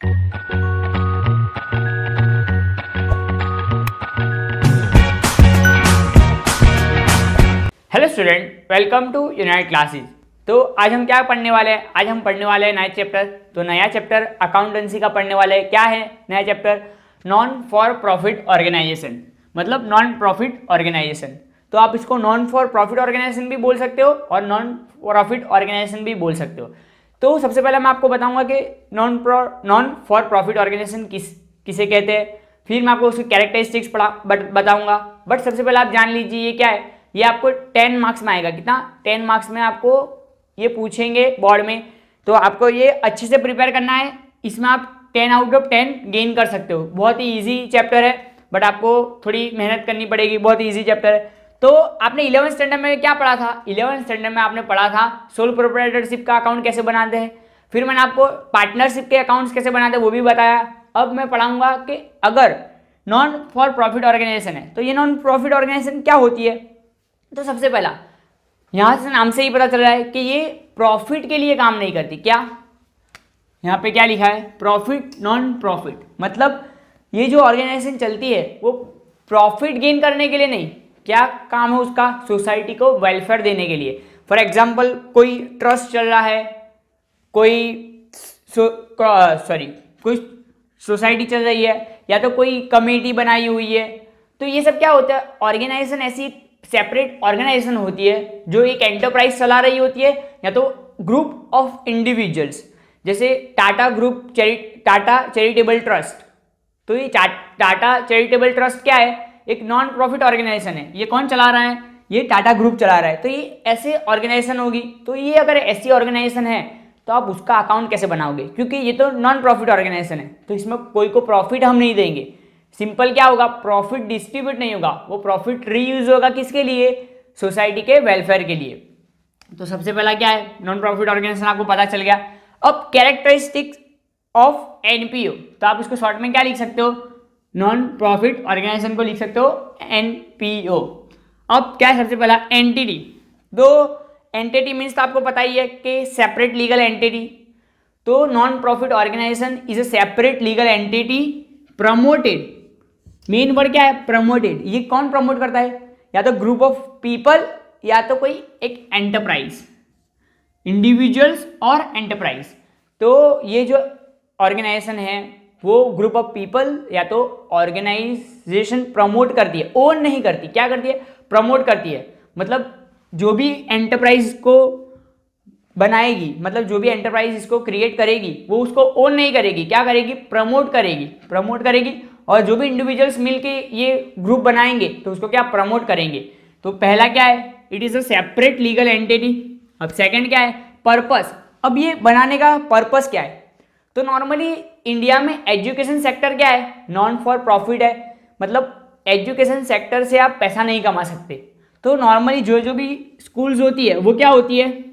Hello student, welcome to Unite classes. तो आज हम क्या पढ़ने वाले हैं? आज हम पढ़ने वाले हैं नया चैप्टर। तो नया चैप्टर अकाउंटेंसी का पढ़ने वाले हैं। क्या है नया chapter? Non for profit organisation, मतलब नॉन प्रॉफिट ऑर्गेनाइजेशन। तो आप इसको नॉन फॉर प्रॉफिट ऑर्गेनाइजेशन भी बोल सकते हो और नॉन प्रॉफिट ऑर्गेनाइजेशन भी बोल सकते हो। तो सबसे पहले मैं आपको बताऊंगा कि नॉन फॉर प्रॉफिट ऑर्गेनाइजेशन किसे कहते हैं, फिर मैं आपको उसकी कैरेक्टरिस्टिक्स बताऊंगा। बट सबसे पहले आप जान लीजिए ये क्या है। ये आपको 10 मार्क्स में आएगा। कितना? 10 मार्क्स में आपको ये पूछेंगे बोर्ड में। तो आपको ये अच्छे से प्रिपेयर करना है। इसमें आप 10 आउट ऑफ 10 गेन कर सकते हो। बहुत ही इजी चैप्टर है, बट आपको थोड़ी मेहनत करनी पड़ेगी। बहुत ही इजी चैप्टर है। तो आपने 11th स्टैंडर्ड में क्या पढ़ा था? 11th स्टैंडर्ड में आपने पढ़ा था सोल प्रोप्राइटरशिप का अकाउंट कैसे बनाते हैं। फिर मैंने आपको पार्टनरशिप के अकाउंट्स कैसे बनाते हैं वो भी बताया। अब मैं पढ़ाऊंगा कि अगर नॉन फॉर प्रॉफिट ऑर्गेनाइजेशन है तो ये नॉन प्रॉफिट ऑर्गेनाइजेशन क्या होती है। तो सबसे पहला यहां से नाम से ही पता चल रहा है कि ये प्रॉफिट के लिए काम नहीं करती। क्या यहां पे क्या लिखा है? प्रॉफिट नॉन प्रॉफिट, मतलब ये जो ऑर्गेनाइजेशन चलती है वो प्रॉफिट गेन करने के लिए नहीं। क्या काम है उसका? सोसाइटी को वेलफेयर देने के लिए। फॉर एग्जाम्पल कोई ट्रस्ट चल रहा है, कोई सोसाइटी चल रही है, या तो कोई कमेटी बनाई हुई है। तो ये सब क्या होता है? ऑर्गेनाइजेशन ऐसी सेपरेट ऑर्गेनाइजेशन होती है जो एक एंटरप्राइज चला रही होती है, या तो ग्रुप ऑफ इंडिविजुअल्स, जैसे Tata group Tata charitable trust. तो ये टाटा चैरिटेबल ट्रस्ट क्या है? एक नॉन प्रॉफिट ऑर्गेनाइजेशन है। ये कौन चला रहा है? ये टाटा ग्रुप चला रहा है। तो ये ऐसे ऑर्गेनाइजेशन होगी। तो ये अगर ऐसी ऑर्गेनाइजेशन है तो आप उसका अकाउंट कैसे बनाओगे? क्योंकि ये तो नॉन प्रॉफिट ऑर्गेनाइजेशन है, तो इसमें कोई को प्रॉफिट हम नहीं देंगे। सिंपल क्या होगा? प्रॉफिट डिस्ट्रीब्यूट नहीं होगा, वो प्रॉफिट रीयूज होगा। किसके लिए? सोसाइटी के वेलफेयर के लिए। तो सबसे पहला क्या है? नॉन प्रॉफिट ऑर्गेनाइजेशन आपको पता चल गया। अब कैरेक्टरिस्टिक्स ऑफ एनपीओ, तो आप इसको शॉर्ट में क्या लिख सकते हो? नॉन प्रॉफिट ऑर्गेनाइजेशन को लिख सकते हो एनपीओ। अब क्या है? सबसे पहला एंटिटी। दो एंटिटी मीन्स तो आपको पता ही है कि सेपरेट लीगल एंटिटी। तो non profit organisation is a separate legal entity promoted. Main word क्या है? प्रमोटेड। ये कौन प्रमोट करता है? या तो ग्रुप ऑफ पीपल, या तो कोई एक एंटरप्राइज, इंडिविजुअल्स और एंटरप्राइज। तो ये जो ऑर्गेनाइजेशन है वो ग्रुप ऑफ पीपल या तो ऑर्गेनाइजेशन प्रमोट करती है, ओन नहीं करती। क्या करती है? प्रमोट करती है। मतलब जो भी एंटरप्राइज को बनाएगी, मतलब जो भी एंटरप्राइज इसको क्रिएट करेगी वो उसको ओन नहीं करेगी। क्या करेगी? प्रमोट करेगी। और जो भी इंडिविजुअल्स मिलके ये ग्रुप बनाएंगे तो उसको क्या? प्रमोट करेंगे। तो पहला क्या है? It is a separate legal entity. अब सेकंड क्या है? पर्पस। अब ये बनाने का पर्पस क्या है? तो नॉर्मली इंडिया में एजुकेशन सेक्टर क्या है? नॉन फॉर प्रॉफिट है। मतलब एजुकेशन सेक्टर से आप पैसा नहीं कमा सकते। तो नॉर्मली जो भी स्कूल्स होती है वो क्या होती है?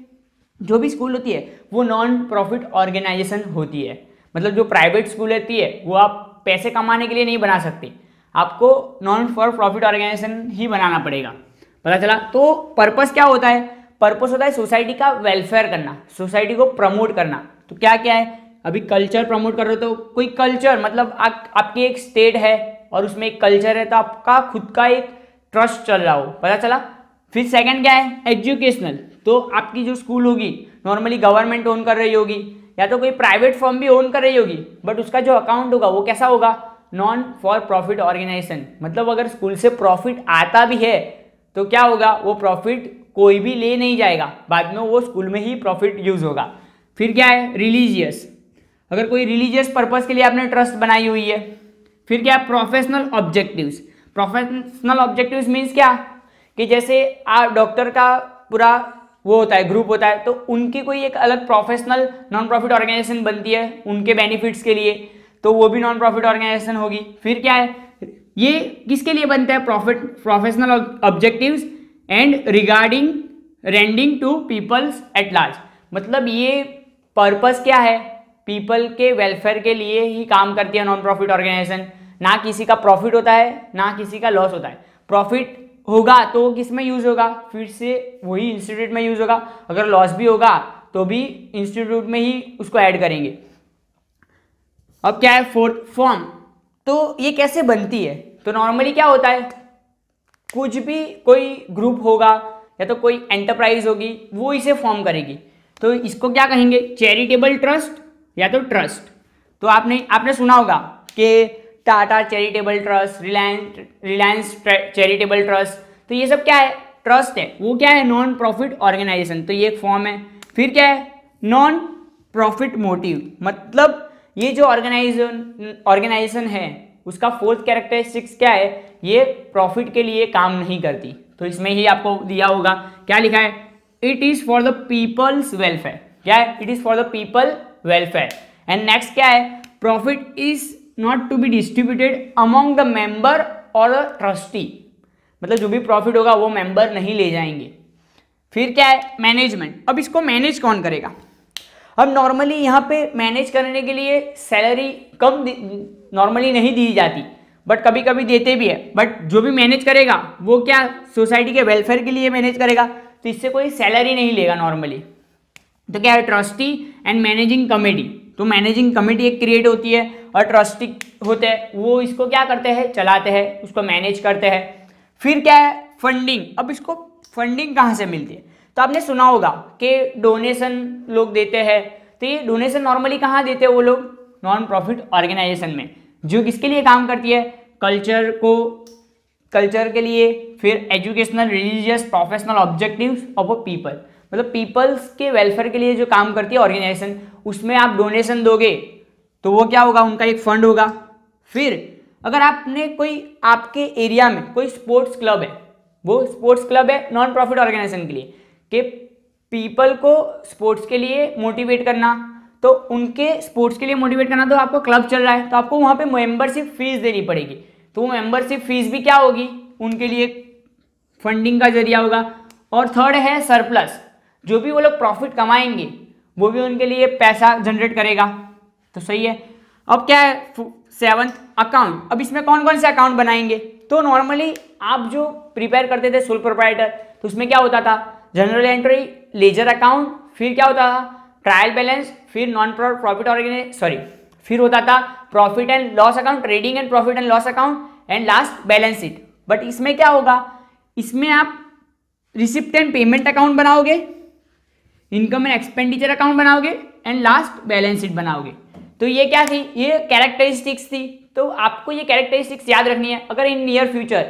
जो भी स्कूल होती है वो नॉन प्रॉफिट ऑर्गेनाइजेशन होती है। मतलब जो प्राइवेट स्कूल होती है वो आप पैसे कमाने के लिए नहीं बना सकते, आपको नॉन फॉर प्रॉफिट ऑर्गेनाइजेशन ही बनाना पड़ेगा। पता चला? तो पर्पस क्या होता है? पर्पस होता है सोसाइटी का वेलफेयर करना, सोसाइटी को प्रमोट करना। तो क्या क्या है? अभी कल्चर प्रमोट कर रहे हो तो कोई कल्चर, मतलब आपकी एक स्टेट है और उसमें एक कल्चर है, तो आपका खुद का एक ट्रस्ट चल रहा हो। पता चला? फिर सेकंड क्या है? एजुकेशनल। तो आपकी जो स्कूल होगी नॉर्मली गवर्नमेंट ओन कर रही होगी, या तो कोई प्राइवेट फर्म भी ओन कर रही होगी, बट उसका जो अकाउंट होगा वो कैसा होगा? Non for profit organisation. मतलब अगर स्कूल से प्रॉफिट आता भी है तो क्या होगा? वो प्रॉफिट कोई भी ले नहीं जाएगा, बाद में वो स्कूल में ही प्रॉफिट यूज होगा। फिर क्या है? रिलीजियस। अगर कोई रिलीजियस पर्पस के लिए आपने ट्रस्ट बनाई हुई है। फिर क्या? Professional objectives. Professional objectives means क्या? कि जैसे डॉक्टर का पूरा वो होता है, ग्रुप होता है, तो उनकी कोई एक अलग प्रोफेशनल नॉन प्रॉफिट ऑर्गेनाइजेशन बनती है उनके बेनिफिट्स के लिए, तो वो भी नॉन प्रॉफिट ऑर्गेनाइजेशन होगी। फिर क्या है? ये किसके लिए बनता है? Professional objectives and regarding rending to peoples at large. मतलब ये पर्पस क्या है? पीपल के वेलफेयर के लिए ही काम करती है नॉन प्रॉफिट ऑर्गेनाइजेशन। ना किसी का प्रॉफिट होता है ना किसी का लॉस होता है। प्रॉफिट होगा तो किस में यूज होगा? फिर से वही इंस्टीट्यूट में यूज होगा। अगर लॉस भी होगा तो भी इंस्टीट्यूट में ही उसको ऐड करेंगे। अब क्या है फोर्थ फॉर्म, तो ये कैसे बनती है, तो नॉर्मली क्या होता है, कुछ भी कोई ग्रुप होगा या तो कोई एंटरप्राइज होगी वो इसे फॉर्म करेगी, तो इसको क्या कहेंगे, चैरिटेबल ट्रस्ट या तो ट्रस्ट। तो आपने सुना होगा कि Tata charitable trust, Reliance charitable trust, तो ये सब क्या है, ट्रस्ट है, वो क्या है, नॉन प्रॉफिट ऑर्गेनाइजेशन, तो ये एक फॉर्म है। फिर क्या है, नॉन प्रॉफिट मोटिव, मतलब ये जो ऑर्गेनाइजेशन है उसका फोर्थ कैरेक्टरिस्टिक्स क्या है, ये प्रॉफिट के लिए काम नहीं करती। तो इसमें ही आपको दिया होगा, क्या लिखा है, it is for the people's welfare, क्या है, it is for the people welfare. And next क्या है, profit is not to be distributed among the member और द ट्रस्टी, मतलब जो भी प्रॉफिट होगा वो मेंबर नहीं ले जाएंगे। फिर क्या है, मैनेजमेंट, अब इसको मैनेज कौन करेगा। अब नॉर्मली यहाँ पे मैनेज करने के लिए सैलरी कम नॉर्मली नहीं दी जाती, बट कभी कभी देते भी है, बट जो भी मैनेज करेगा वो क्या, सोसाइटी के वेलफेयर के लिए मैनेज करेगा, तो इससे कोई सैलरी नहीं लेगा नॉर्मली। तो क्या है, ट्रस्टी एंड मैनेजिंग कमेटी, तो मैनेजिंग कमेटी एक क्रिएट होती है और ट्रस्टी होते हैं, वो इसको क्या करते हैं, चलाते हैं, उसको मैनेज करते हैं। फिर क्या है, फंडिंग, अब इसको फंडिंग कहाँ से मिलती है, तो आपने सुना होगा कि डोनेशन लोग देते हैं, तो ये डोनेशन नॉर्मली कहाँ देते हैं वो लोग, नॉन प्रॉफिट ऑर्गेनाइजेशन में, जो किसके लिए काम करती है, कल्चर के लिए, फिर educational, religious, professional objectives of a people, मतलब पीपल्स के वेलफेयर के लिए जो काम करती है ऑर्गेनाइजेशन, उसमें आप डोनेशन दोगे तो वो क्या होगा, उनका एक फंड होगा। फिर अगर आपने कोई आपके एरिया में कोई स्पोर्ट्स क्लब है, वो स्पोर्ट्स क्लब है नॉन प्रॉफिट ऑर्गेनाइजेशन के लिए, कि पीपल को स्पोर्ट्स के लिए मोटिवेट करना, तो उनके स्पोर्ट्स के लिए मोटिवेट करना, तो आपको क्लब चल रहा है तो आपको वहाँ पे मेंबरशिप फीस देनी पड़ेगी, तो वो मेंबरशिप फीस भी क्या होगी, उनके लिए फंडिंग का जरिया होगा। और थर्ड है सरप्लस, जो भी वो लोग प्रॉफिट कमाएंगे वो भी उनके लिए पैसा जनरेट करेगा, तो सही है। अब क्या है, सेवंथ अकाउंट, अब इसमें कौन कौन से अकाउंट बनाएंगे, तो नॉर्मली आप जो प्रिपेयर करते थे सोल प्रोप्राइटर, तो उसमें क्या होता था, जनरल एंट्री, लेजर अकाउंट, फिर क्या होता था, ट्रायल बैलेंस, फिर नॉन प्रॉफिट फिर होता था profit and loss account, trading and profit and loss account, and last balance sheet. But इसमें क्या होगा, इसमें आप रिसिप्ट एंड पेमेंट अकाउंट बनाओगे, इनकम एंड एक्सपेंडिचर अकाउंट बनाओगे, एंड लास्ट बैलेंस शीट बनाओगे। तो ये क्या थी, ये कैरेक्टरिस्टिक्स थी, तो आपको ये कैरेक्टरिस्टिक्स याद रखनी है। अगर इन नियर फ्यूचर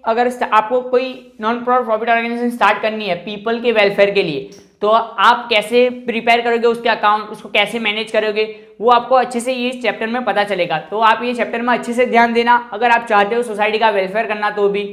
अगर आपको कोई नॉन प्रॉफिट ऑर्गेनाइजेशन स्टार्ट करनी है पीपल के वेलफेयर के लिए, तो आप कैसे प्रिपेयर करोगे उसके अकाउंट, उसको कैसे मैनेज करोगे, वो आपको अच्छे से ये चैप्टर में पता चलेगा। तो आप ये चैप्टर में अच्छे से ध्यान देना, अगर आप चाहते हो सोसाइटी का वेलफेयर करना तो भी।